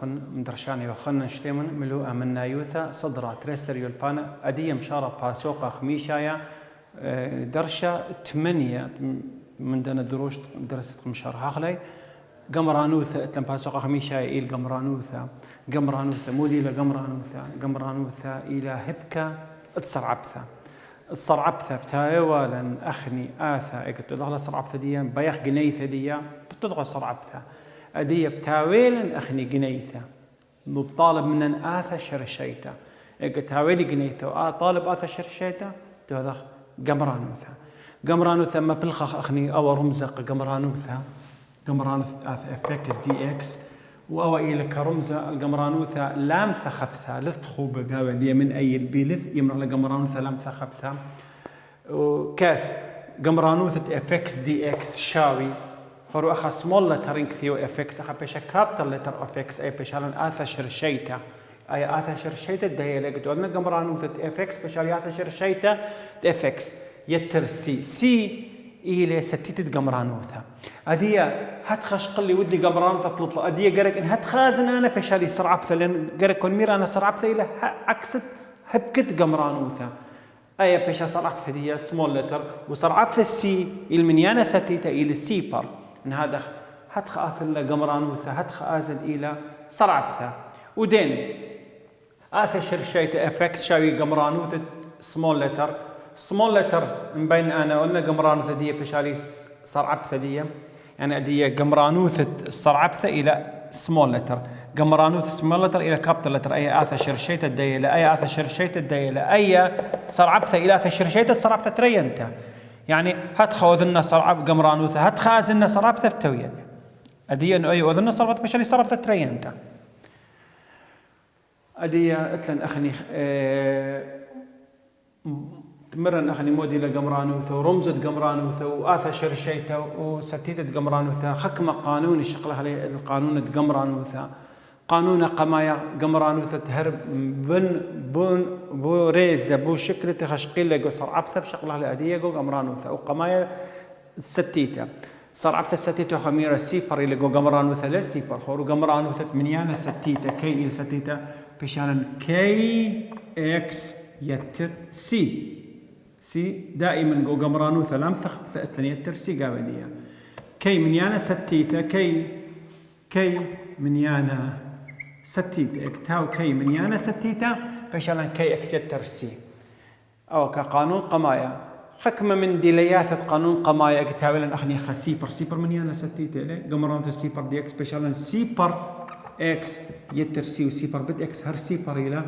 خن مدرشاني وخن نشتمن ملوء من نايوثا صدرا تريستر يلبانا أدية مشارة باسوقة خميشايا درشة 8 من دنا دروش درست مشار هاخلي قمرانوثا اتلم باسوقة خميشايا إلى قمرانوثا مودي إلى قمرانوثا إلى هبكة اتصرعبثا بتايوا لن أخني آثا إكتو دخل صرعبثا ديا بيخ جنيثا ديا بتدغى صرعبثا أدية بتاويل أخني جنيثا طالب من آثا شرشيتا إكتاويلي جنيثا طالب آثا شرشيتا تهذا قمرانوثا ما بلخخ أخني أو رمزق قمرانوثا آثا افكس دي اكس وأو إلى كرمزة القمرانوثا لامثة خبثة لثخوبة قاوة دي من أي البيلث يمر لقمرانوثا لامثة خبثة وكاف قمرانوثة افكس دي اكس شاوي خرو أخا سمول لترين كثيو افكس أخا بيشا كابتل لتر افكس أي بيشالن آثا شرشيتا أي آثا شرشيتا دي لقيتو أدنا قمرانوثة افكس بيشال آثا شرشيتا افكس يتر سي إلى ستيت قمرانوثا أدية هتخش قلي ودلي قمرانوثا بلطلة أدية قرق إن هتخازن أنا بشالي صرعبثا لأن قرق كون مير أنا صرعبثا إلى عكست هبكت قمرانوثا أي بشا صرعبثا دي سمول لتر وصرعبثا السي المنيانة ستيتا إلى السيبر إن هذا هتخاثل قمرانوثا هتخازن إلى صرعبثا ودين آثا شرشيتا افكس شاوي قمرانوثا سمول لتر من بين أنا قلنا قمرانوثة دي بشالي صرعبثة دي يعني دي قمرانوثة الصرعبثة إلى سمول لتر قمرانوثة سمول لتر إلى كابتل لتر أي آثا شرشيتة دي إلى أي آثا شرشيتة دي إلى أي صرعبثة إلى آثا شرشيتة صرعبثة ترينتا يعني هتخوذنا صرعب قمرانوثة هتخازنا صرعبثة بتوية أدي إنه أي أذنا صرعبثة بشالي صرعبثة ترينتا أدي أتلن أخني مرن أخني مودي لقمرانوثا ورمزة قمرانوثا وآثا شرشيتا وستيتة قمرانوثا خكمة قانون الشقلة عليه القانون قمرانوثا قانون قمايا قمرانوثا تهرب بون بو ريزة بو شكلة خشقيل لقو صرعبثا بشقلة على أدية قمرانوثا وقمايا ستيتا صرعبثا ستيتا خميرة السيبر لقو قمرانوثا للسيبر خورو قمرانوثا منيانا ستيتا كي إل ستيتا بشانا كي إكس يتر سي دائما جو قمرانوثا لامثخ ثأتلن يتر سي قابلية كي منيانا ستيتا كي منيانا ستيتا اكتاو كي منيانا ستيتا فشالا كي اكس يتر سي او كقانون قمايا حكمة من ديلياثة قانون قمايا اكتاو لن اخني خا سيبر منيانا ستيتا لي قمرانوثا سيبر دي اكس فشالا سيبر اكس يتر سي وسيبر بت اكس هر سيبر الى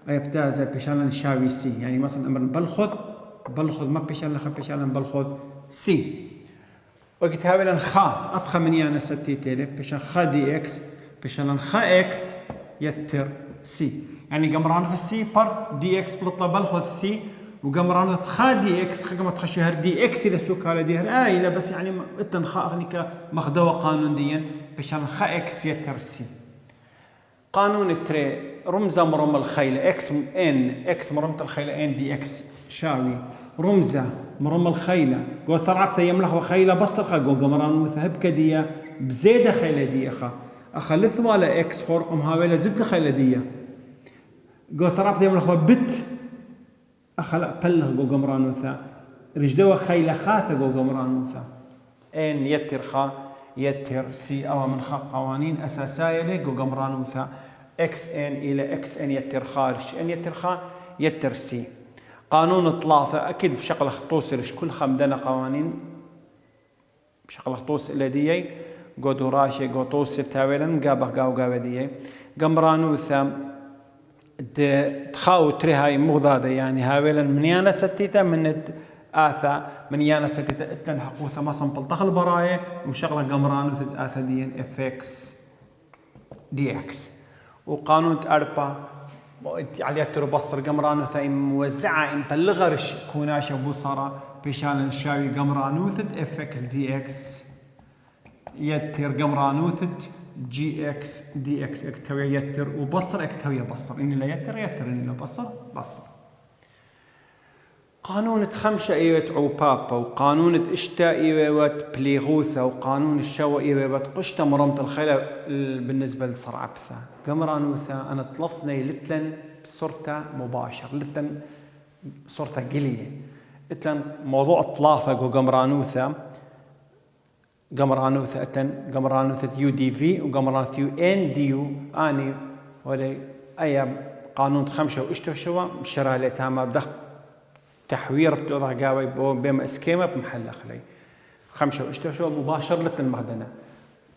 اي بتازا بشالا شاوي سي يعني مثلا امر بلخذ ما بيشان لخ بيشان بلخذ سي وقت هاولا خا أبخى مني أنا ستيتي بيشان خا دي إكس بيشان خا إكس يتر سي يعني قمران في السي بر دي إكس بلطة بلخذ سي وقمران في خا دي إكس خا ما تخشي هر دي إكس إلى سوق على دي هر إلى بس يعني إتن خا أغنيك مخدوة قانون ديا بيشان خا إكس يتر سي قانون التري رمزة مرم الخيلة إكس إن إكس مرمت الخيلة إن دي إكس شاوي رمزة مرم الخيلة جو صرعبثة يملخ وخيلة بصرخة جو قمرانوثا هبكة دي بزيدة خيلة دي أخا لثوالا إكس خورقم هاويلا زد الخيلة دي جو صرعبثة يملخ وبت أخا لا بلغ جو قمرانوثا رجدوا خيلة خاثة جو قمرانوثا إن يتر خا يتر سي أو من خا قوانين أساسية لي جو قمرانوثا إكس إن إلى إكس إن يتر خارج إن يتر خا يتر سي قانون الطلافة أكيد بشكل خطوس كل خمدنا قوانين بشكل خطوس الذي قدو راشي قطوس تاويلا قابه دي قمرانوثا تخاو تريهاي مغضاضة يعني هاويلا منيانا ستيتا من آثا منيانا ستيتا اتلن حقوثا ما صنبلطخ البراية وشغلة قمرانوثا آثا دي افكس دي اكس وقانون أربا عليها تربصر قمرانوثا موزعة مبلغرش كوناش أبو صرا بيشان شاوي قمرانوثة اف اكس دي اكس يتر قمرانوثة جي اكس دي اكس اكتوية يتر وبصر اكتوية بصر إني لا يتر إني لا بصر قانون خمسة إيوة عوبابا وقانون إشتا إيوة بليغوثا وقانون الشوا إيوة قشتا مرمت الخيلة بالنسبة لصرعبثا قمرانوثا أنا طلفني لتلن صرتا مباشر لتلن صرتا قلية لتلن موضوع اطلافة قمرانوثا أتن قمرانوثا يو دي في وقمرانوثا يو ان ديو اني ولي اي قانون خمسة واشتا شوا مشرا لي تاما بدخ تحوير بتوضع قاوي بما اسكيما بمحل خلي خمسة واشتا شوا مباشر لتن مهدنا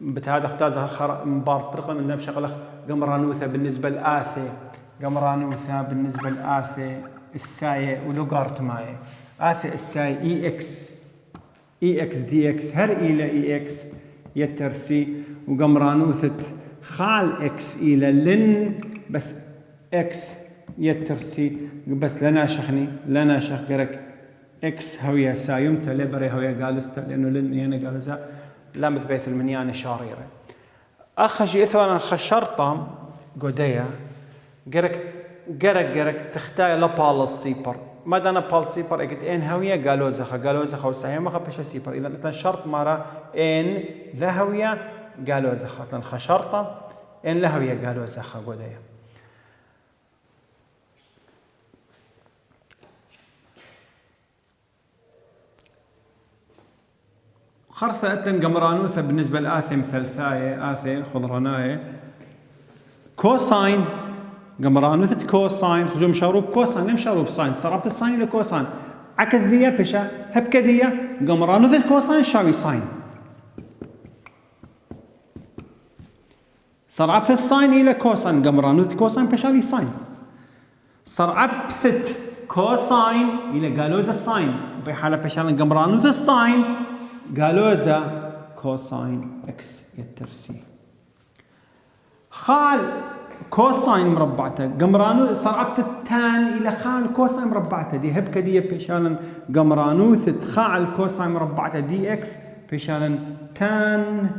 بتهذا اختازها مبارك طرقا من بشغله قمرانوثا بالنسبة لآثي قمرانوثا بالنسبة لآثي الساية ولوغارت ماي آثي الساي اي اكس دي اكس هر الى اي اكس يترسي وقمرانوثة خال اكس الى لن بس اكس يترسي بس لنا شخ قرك اكس هوية سايمتا لبري هوية قالستا لانه لن يانا قالسا لا مثبيث المنيانة شاريرة اخجي اثوانا خشرطة قدية قرك تختاي لبال السيبر ماذا أنا بال سيبر إكت إن هوية قالوا زخا وسايما خبش سيبر إذا أنت شرط مرة إن لهوية قالوا زخا تنخ شرطة إن لهوية قالوا زخا قدية خرثة أتن قمرانوثة بالنسبة لآثي مثلثاية آثي خضراناية كوساين قمرانوثة كوساين خجو مشاروب كوساين مشاروب ساين صرفت الساين إلى كوساين عكس دية بشا هبكة دية قمرانوثة كوساين شاوي ساين صرفت الساين إلى كوساين قمرانوثة كوساين بشاوي ساين صرفت كوساين إلى قالوزة الساين بحالة بشان قمرانوثة الساين قالوزة كوساين اكس يترسي خال كوساين مربعته قمرانو صرعبت التان الى خال كوساين مربعته دي هبكه دي بيشالن قمرانوث خال كوساين مربعته دي اكس بيشالن تان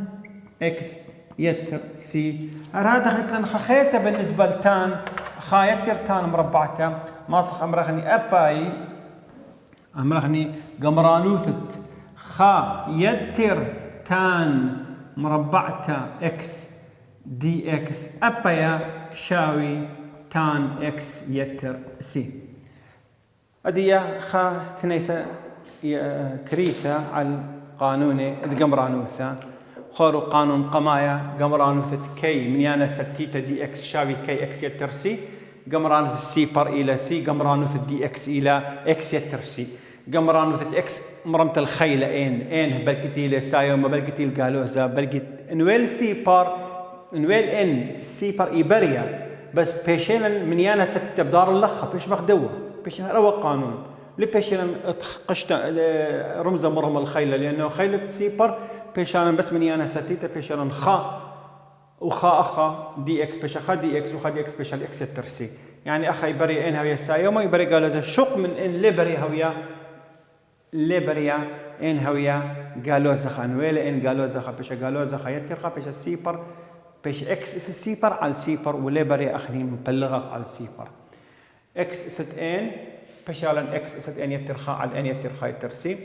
اكس يتر سي هذا خيتلن خخيته بالنسبه لتان خايتر تان مربعته ماسخ امرغني اباي امرغني قمرانوث خا يتر تان مربعته اكس دي اكس ابايا شاوي تان اكس يتر سي اديا خا تنيثا كريثة على قانون قمرانوثا خارو قانون قمايا قمرانوثة كي من يانا ستيتا دي اكس شاوي كي اكس يتر سي قمرانوثة سي بار الى سي قمرانوثة دي اكس الى اكس يتر سي قمرانوثة اكس مرمت الخيلة ان بلكتي لسايوم بلكتي القالوزة بلكت نويل سي بار نويل ان سي بار ايبريا بس بيشين من يانا ستة بدار اللخة بيش مخدوة بيشين روى قانون لبيشين قشت رمزة مرهم الخيلة لأنه خيلة سيبر بيشان بس من يانا ستة بيشين خا وخا أخا دي اكس بيش خا دي اكس وخا دي اكس بيشال اكس الترسي يعني أخا يبري ان هوية سايوما يبري قالوا زي شق من ان لبري هوية لبريا ان هوية قالوا زخا نويل ان قالوا زخا بيش قالوا زخا يترقى بيش السيبر بيش اكس اس السيبر على السيبر وليبري اخني مبلغه على السيبر اكس ست ان بشالا اكس ست ان يترخا على ان يترخا يترسي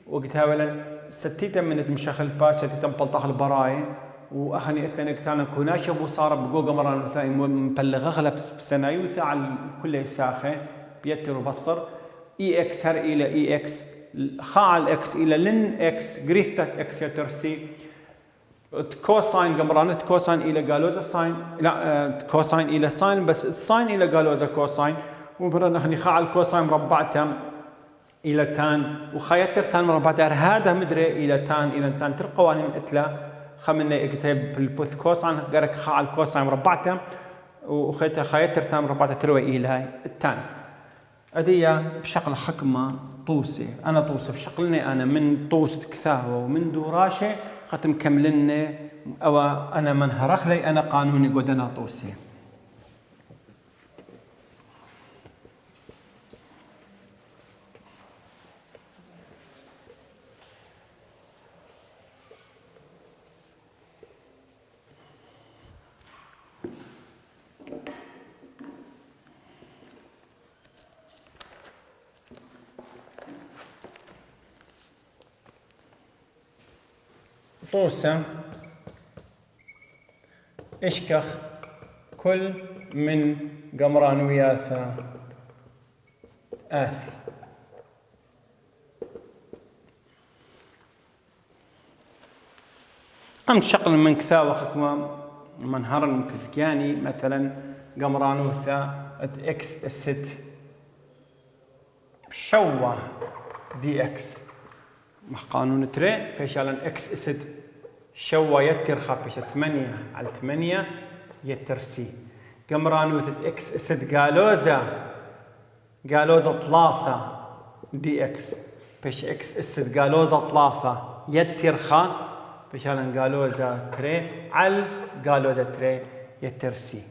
وقتها ولا ستيتا من تمشخ الباش ستيتا مبلطخ البراي واخني اتلن كتانا كوناش ابو صار بقوق مران ثاني مبلغه غلب سنايو على كل ساخه بيتر وبصر اي اكس هر الى اي اكس خا على اكس الى لن اكس جريتا اكس يترسي كوساين قمرانة كوساين إلى قالوزا ساين لا كوساين إلى ساين بس الساين إلى قالوزا كوساين ومرة نخني خاع الكوساين مربعته إلى تان وخيتر تان مربعته هذا مدري إلى تان إذا تان ترقوانين إتلا خمنا كتاب بالبوث كوساين قرك خاع الكوساين مربعته وخيتر خيتر تان مربعته تروي إلى التان أدية بشكل حكمة طوسي أنا طوسي بشكلني أنا من طوس كثاوة ومن دوراشة ختم كملني أو أنا من هرخلي أنا قانوني قدنا طوسي طوسة اشكخ كل من قمران وياثا آثي. قمت شقل من كثا وخكما منهر المكزكياني مثلا قمران وثا اكس الست شوه دي اكس مع قانون تري فيشالن اكس اسد شوه يتر خابشة 8 على 8 يتر سي قمرانوثة اكس اسد قالوزة 3 دي اكس بيش اكس اسد قالوزة 3 يتر خا فيشالن قالوزة تري على قالوزة تري يتر سي.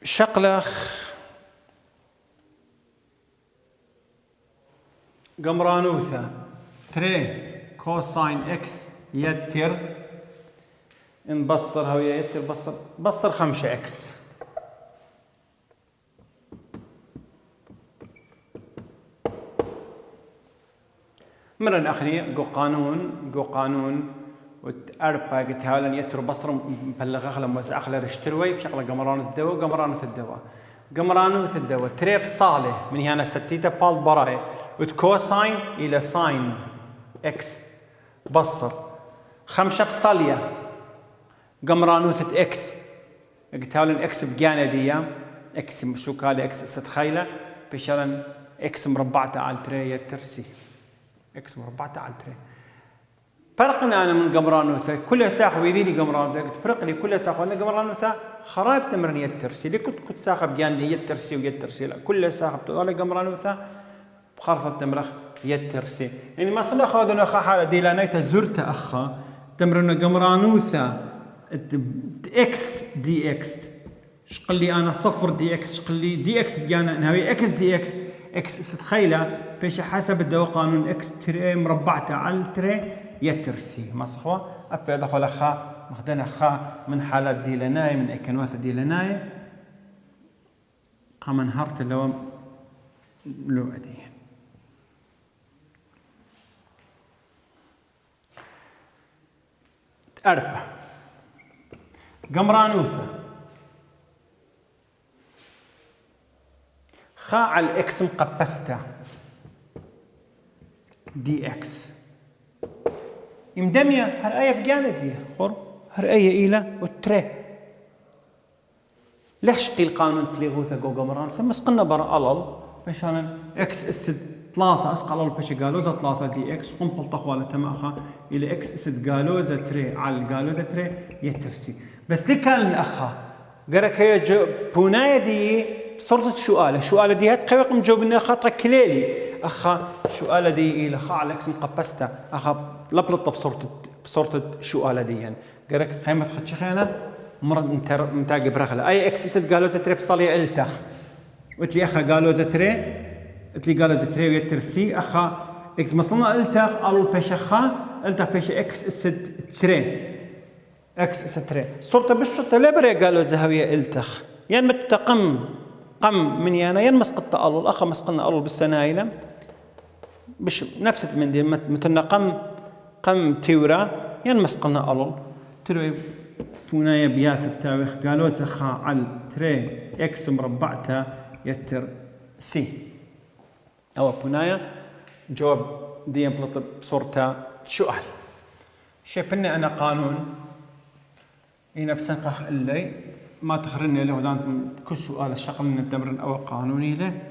شقلخ قمرانوثة تري كوساين اكس يتر نبصر هوية يتر بصر 5 اكس مرن اخني قو قانون وتأربا قلت هاولن يتر بصر مبلغ اخلا موزع اخلا رشتروي بشغله قمرانوث الدواء تريب صالح من هنا ستيتا بال براي وتكوساين الى ساين اكس بصر 5 بصالية قمرانوثة اكس قلت هاولن اكس بجانا ديام اكس شو كالي اكس ستخيله بشغله اكس مربعته على تري يترسي اكس مربعته على تري. فرقنا انا من قمرانوثة كل ساخ ويديني قمرانوثة قلت فرق لي كل ساخ وانا قمرانوثة خراب تمرن يترسي لي كنت ساخ بجاندي يترسي ويترسي لا كل ساخ بتقول قمرانوثة بخرفة تمرخ يترسي يعني ما صلى خاذنا اخا حاله ديلانيته زرت اخا تمرن قمرانوثة اكس دي اكس شقل لي انا 0 دي اكس شقل لي دي اكس بجانا نهاوي اكس دي اكس اكس ستخيله بيش حسب الدواء قانون اكس تري مربعته على تري يترسي مصحوة أبي أدخل أخا مخدنا أخا من حالات ديلناي من إكنواث ديلناي قام انهارت اللو لوعدي أربع قمرانوثة خا على الإكس مقبسته دي إكس يمدمية هرأية بجاندية خور هرأية إلى والتري ليش قيل قانون تليغوثة جو قمران ثم سقنا برا ألل بشان إكس اسد 3 أسقى ألل بش قالوزة 3 دي إكس قنبل طخوالة تماخا إلى إكس اسد قالوزة تري على قالوزة تري يترسي بس دي كان الأخا قرأ كي بوناية دي صورة شؤالة دي هات قوي جواب إنها خاطر كليلي أخا شؤالة دي إلى خا على إكس مقبسته أخا لبلطة بصورة شؤالة دي يعني قرأ قيمة خدش خيانة مرض متاقي برغلة أي إكس اسد قالوزة تري بصالية التخ قلت لي أخا قالوزة تري قلت لي قالوزة تري ويترسي أخا إكس مصلنا التخ ألو بيش أخا التخ بيش إكس اسد تري إكس اسد تري صورة بالشرطة لا بري قالوزة هوية التخ يعني متقم قم من يعني ين مسقط ألو الأخ مسقنا ألو بالسنايلة بش نفس من دي متنا قم تيورا ين مسقنا ألو تروي بونايا بياث بتاويخ قالوا زخا على تري اكس مربعته يتر سي او بونايا جواب دي بلط بصورته سؤال شايفني انا قانون هنا بسنقخ اللي ما تخرني له دان كل سؤال الشغل من التمرين او قانوني له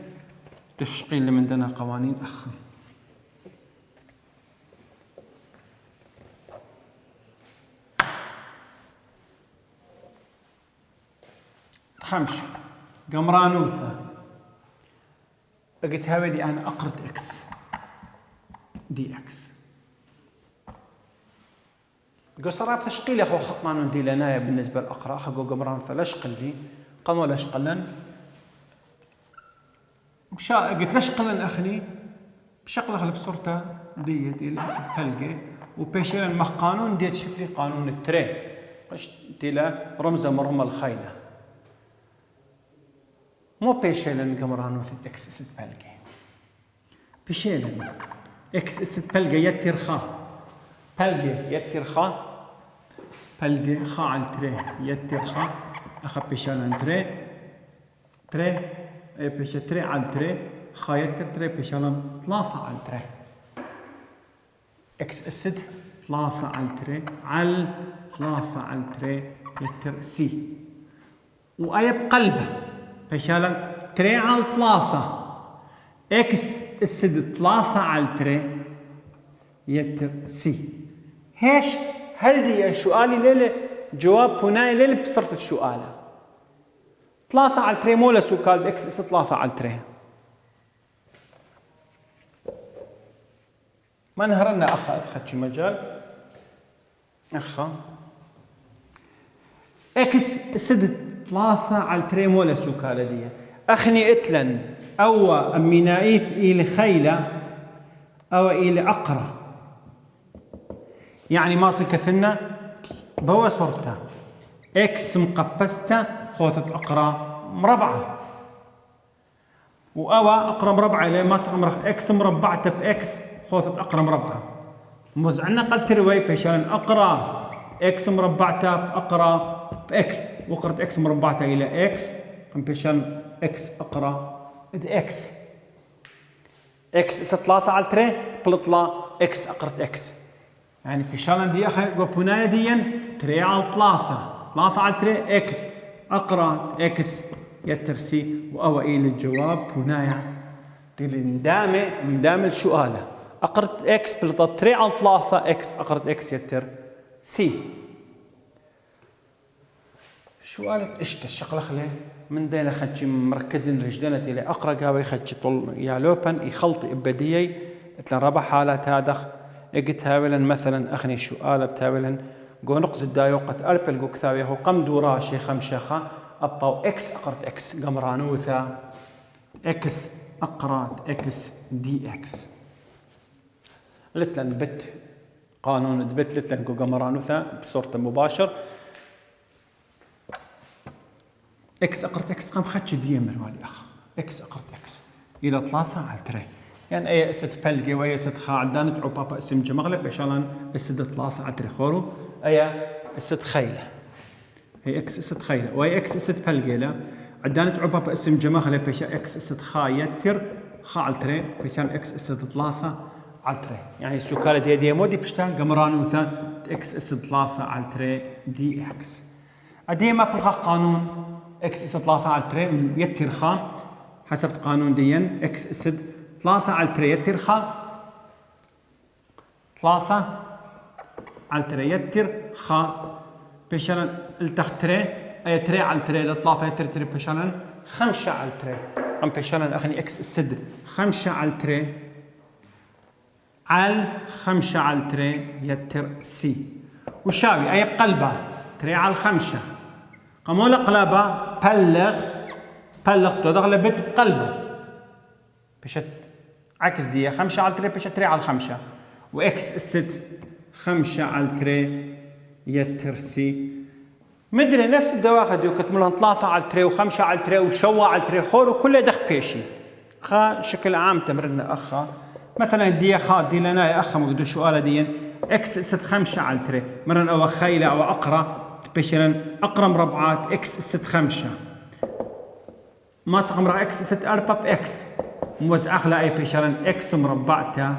تشقيل اللي من دنا قوانين اخ خمسة قمرانوثة قلت هاودي أنا أقرط إكس دي إكس قصرا بتشقيل يا أخو خطمان دي لنايا بالنسبة للأقراء خقو قمرانوثة لاش قلي قاموا لاش قلن قلت لاش قلن أخني بشغلة خلي بصورته ديت اللي اسم حلقة وبيشيلن مخ قانون ديت شكلي قانون التري قشت ديلا رمزة مرمى الخيلة مو بيشيلن قمرانوثة إكس اسد بالقي بشيلن اكس اسد بلقى يتر خا بلقى يتر خا بلقى خا على تري يتر خا اخا بشالن تري بش تري على تري خا يتر تري بشالن ثلاثة على تري اكس اسد ثلاثة على تري على ثلاثة على تري يتر سي وأي بقلبه بشالن تري على ثلاثة اكس اسد ثلاثة على تري يتر سي هيش هل دي سؤالي ليلة جواب هناي ليلة بصرت السؤال ثلاثة على تري مولا سوكال اكس اسد ثلاثة على تري ما نهرنا أخا أفخد شي مجال أخا اكس اسد ثلاثة على تري مولا سوكال دي أخني إتلن أو أمينايف إلى خيلة أو إلى أقرى يعني ما صكثنا بوا صورته إكس مقبسته خوثة أقرى مربعة وأوا أقرى مربعة إلى ما صغمر إكس مربعته بإكس خوثة أقرى مربعة موزعنا قد تروي بشان أقرى إكس مربعته بأقرى بإكس وقرت إكس مربعته إلى إكس بشان إكس أقرى إكس إكس إس ثلاثة على تري بلطلا إكس أقرت إكس يعني بشان دي أخي وبناية ديا تري على ثلاثة على تري إكس أقرأ إكس يترسي وأوئي للجواب بناية دي مدامة السؤالة أقرت إكس بلطلا تري على ثلاثة إكس أقرت إكس يتر سي شو قالت اشت الشغله خلي من دينا خدش مركزين رجلنا تيلي اقرا قاوي خدش طول يا لوبن يخلط ابديي اتلا ربع حالات هادخ اجت هاولا مثلا اخني شو قال بتاولا جو نقص الدايوقة البل جو كثاوي هو قم دوراشي خمشخه ابطاو اكس اقرت اكس قمرانوثا اكس اقرات اكس دي اكس لتلن بت قانون دبت لتلن جو قمرانوثا بصورة مباشر اكس اقرت اكس قام خدش ديمر والي اخ اكس اقرت اكس الى ثلاثة على تري يعني اي اسد بلقي واي اسد خاعدان تعو بابا اسم جمغلب بشالان اسد ثلاثة على تري خورو اي اسد خيله هي اكس اسد خيله واي اكس اسد بلقي لا عدان تعو بابا اسم جمغلب بشا اكس اسد خايتر خا على تري بشان اكس اسد ثلاثة على تري يعني السكالة دي مودي بشتان قمران وثان اكس اسد ثلاثة على تري دي اكس اديما بالخا قانون اكس اسد 3 على تري يتر خا حسب قانون ديا اكس اسد 3 على تري يتر خا 3 على تري يتر خا بشان التختري اي تري على تري ل 3 يتر تري بشان 5 على تري ام بشان اخني اكس اسد 5 على تري على 5 على تري يتر سي وشاوي اي بقلبه تري على 5 قامولا قلبه بلغ تغلبت بقلبه بشت عكس دي 5 على تري بشت تري على 5 واكس الست 5 على تري يترسي مدري نفس الدواخة ديو كتملان 3 على تري و5 على تري وشوا على تري خور وكله دخ بيشي خا شكل عام تمرنا اخا مثلا دي خا دي لنا يا اخا مقدو سؤال دي اكس الست 5 على تري مرن او خيله او اقرا بشرا اقرا مربعات اكس الست 5 ما صغمر اكس الست 4 باكس موزع اخلا اي بشرا اكس مربعته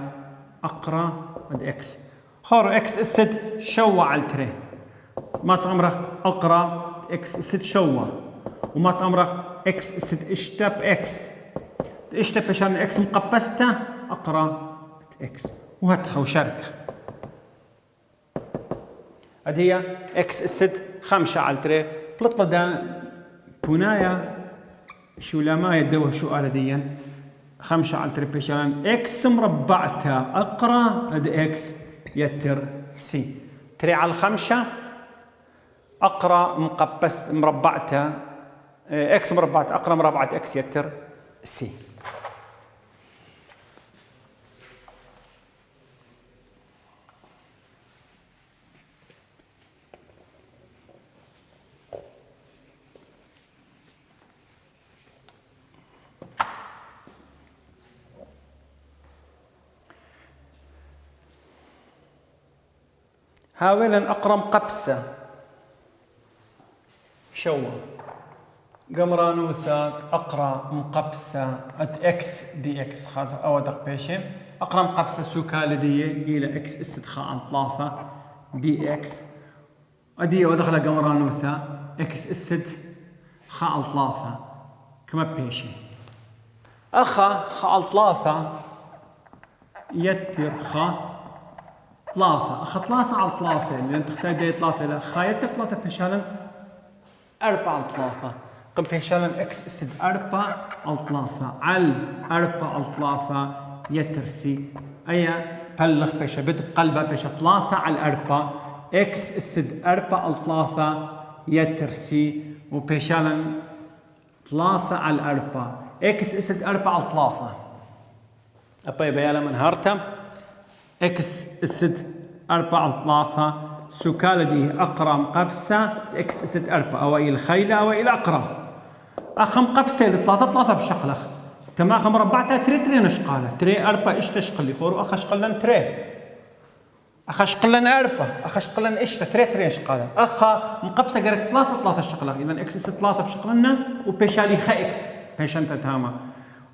اقرا ود اكس خور اكس الست شوا على تري ما صغمر اقرا اكس الست شوا وما صغمر اكس الست اشتب اكس اشتب بشرا اكس مقبسته اقرا اكس وهتخو شركه هدية اكس الست 5 على تري بلطلة دا بنايا شو لما يدوه شو قال ديا 5 على تري بشان اكس مربعتها اقرا اد اكس يتر سي تري على 5 اقرا مقبس مربعتها اكس مربعتها اقرا مربعة اكس يتر سي هاولا أقرم قبسة شو قمرانوثات أقرأ مقبسة إكس دي إكس خاصة أو دق بيشة أقرم قبسة سوكالدية إلى إكس استدخاء طلافة دي إكس أدي ودخل قمرانوثة إكس استد خاء طلافة كما بيشة أخا خاء طلافة يتر خا طلافة أخا طلافة على طلافة لأن تحتاج دي طلافة لا خا يتر طلافة بيشالا أربعة طلافة قم بيشالا إكس استد أربعة طلافة على أربعة طلافة يترسي أيا بلغ بيشا بد بقلبها بيشا طلافة على أربعة إكس استد أربعة طلافة يترسي وبيشالا طلافة على أربعة إكس استد أربعة طلافة أبي بيالا من هارتم إكس استد أربعة طلافة سكالة دي أقرأ مقبسة إكس استد أربعة أو إلى خيلة أو إلى أقرأ أخم قبسة ثلاثة بشقلخ تما أخم ربعتها تري نشقالة تري أربعة إيش تشقلي خورو أخش قلن تري أخش قلن أربعة أخش قلن إيش تري نشقالة أخا مقبسة قرق ثلاثة شقلخ إذا إكس استد ثلاثة بشقلنا وبيشالي خا إكس بيشانتا تاما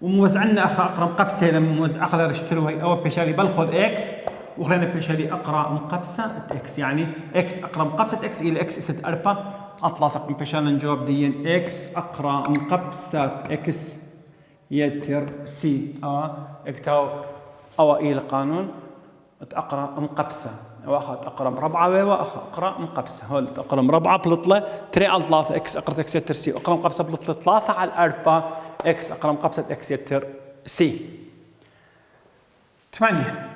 وموزعنا أخا أقرأ مقبسة لما موزع أخذ رشتروي أو بيشالي بلخذ إكس وخلينا بيشالي أقرأ مقبسة إكس يعني إكس أقرأ مقبسة إكس إلى إكس استد أربعة أطلاسق بيشالنا نجاوب ديين إكس أقرأ مقبسة إكس يتر سي اكتاو أو إلى قانون أقرأ مقبسة واخد أقرأ مربعة وأخا أقرأ مقبسة هول أقرأ مربعة بلطلة تري على ثلاثة إكس أقرأ إكس يتر سي أقرأ مقبسة بلطلة ثلاثة على أربعة إكس أقرأ مقبسة إكس يتر سي 8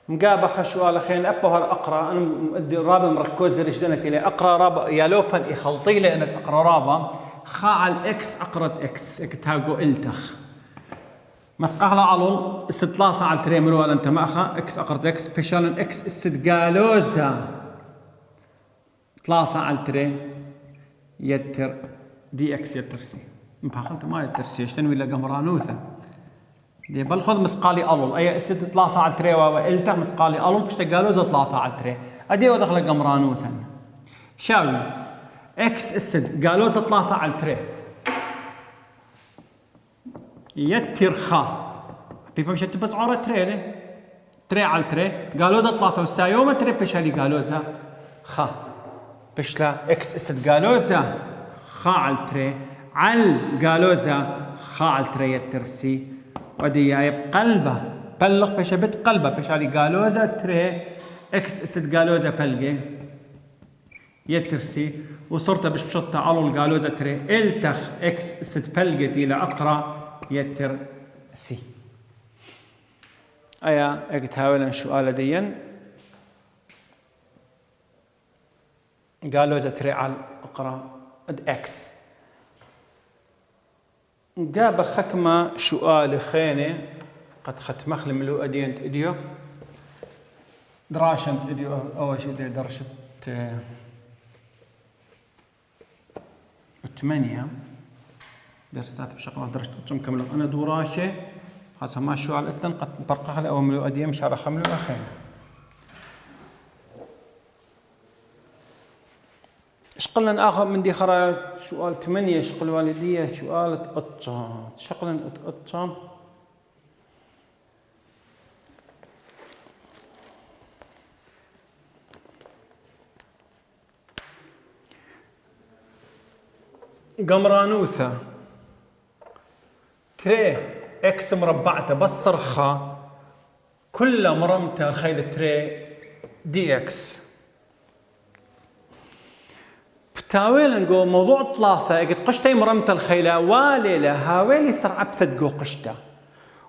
مقابخة سؤال خين أبوها أقرأ أنا رابع مركوز رجدنتي لي أقرأ رابع يا لوبن يخلطي لي أن أقرأ رابع خا على الإكس أقرأ إكس إكتاجو إلتخ مسقها على استطلافة على تريمرو ولا أنت مأخا إكس أقرأ إكس بيشالن إكس استدقالوزا طلافة على تري يتر دي إكس يتر سي مباخلت ما يتر سي اشتنوي إلا قمرانوثة دي بل خذ مسقالي ألول أي استد طلافة على تري وإلتخ مسقالي ألول بشتقالوزا طلافة على تري أدي ودخل قمرانوثا شاوي إكس استد قالوا طلافة على التري يتر خا بيفهم شت بس عورة تري تري على التري قالوا طلافة والسايومة تري بيشالي قالوا خا بشلا إكس استد قالوا خا على التري على قالوا خا على التري يتر سي ودي جاي بقلبه بلغ بشبت قلبه بشالي قالوا تري إكس استد قالوا بلقي يترسي وصرت بشطة على القالوزة تري التخ إكس ستبلجت إلى أقرأ يتر سي أيا اكتهاولا سؤال ديا قالوزة تري على أقرأ إكس جاب خكمة سؤال خينة قد خت مخلم لو أدينت إديو دراشنت إديو أول شيء درشت 8 درسات بشغله درجة كم كمل أنا دوراشة خاصة ما شو على الأتن قد برقها لأو ملو أديم شارع خملو أخين إيش قلنا آخر من دي خرا سؤال 8 إيش قل والدية سؤال أتقطع شقلنا أتقطع قمرانوثة تري إكس مربعته بس صرخة كل مرمته خيل تري دي إكس بتاويل نقول موضوع طلافة قد قشتي مرمته الخيلة واليلة هاويلي صار عبثت جو قشته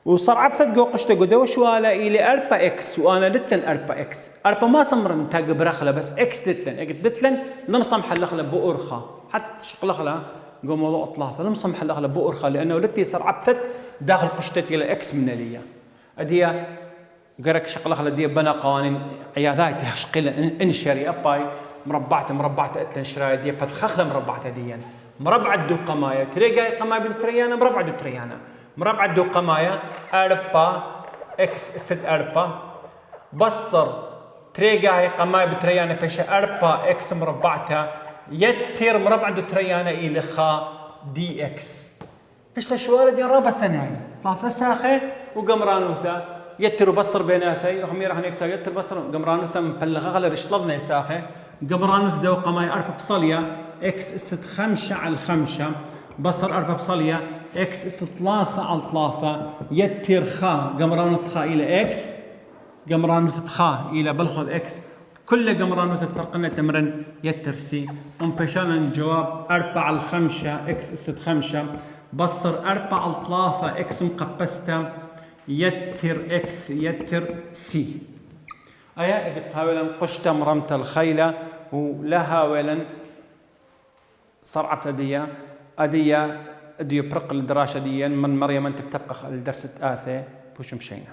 وصار عبثت جو قشته قدو شوالا إلي أربا إكس وأنا لتن أربا إكس أربا ما صمرن تاق برخلة بس إكس لتن قد لتن نمصم حلخلة بؤرخة حتى شقلخلة قوم موضوع طلافة نمصم حلخلة بؤرخة لأنه لتي صار عبثت داخل قشتتي إلى إكس من ليا أديا قرك شقلخلة دي بنا قوانين عيادات شقيلة انشري أباي مربعته أتلن شراي دي بثخخلة مربعته ديا مربع الدو قماية تريقا قماية بالتريانا مربع دو تريانا مربع الدو قماية أربا إكس ست أربا بصر تريقا هي قماي بتريانا بيشا 4 اكس مربعتها يتر مربع دو تريانا إلى خا دي اكس بيش لشوارد دي رابع سنة ثلاثة ساخة وقمرانوثا يتر وبصر بيناثي وهم راح نكتب يتر بصر قمرانوثا مبلغة غلر اشطلبنا ساخة قمرانوث دو قماي 4 بصلية اكس است 5 على 5 بصر 4 بصلية اكس است 3 على 3 يتر خا قمرانوث خا إلى اكس قمرانوث خا إلى بلخذ اكس كل قمرانوث تفرقنا تمرن يترسي بيشانا الجواب 4 على 5 اكس است 5 بصر 4 على 3 اكس مقبستا يتر اكس يتر سي ايا قلت هاولا قشتا مرمت الخيلة ولها ولا صرعت أدية برق الدراسة دي من مريم أنت بتبقى الدرس الآثي بوش مشينا.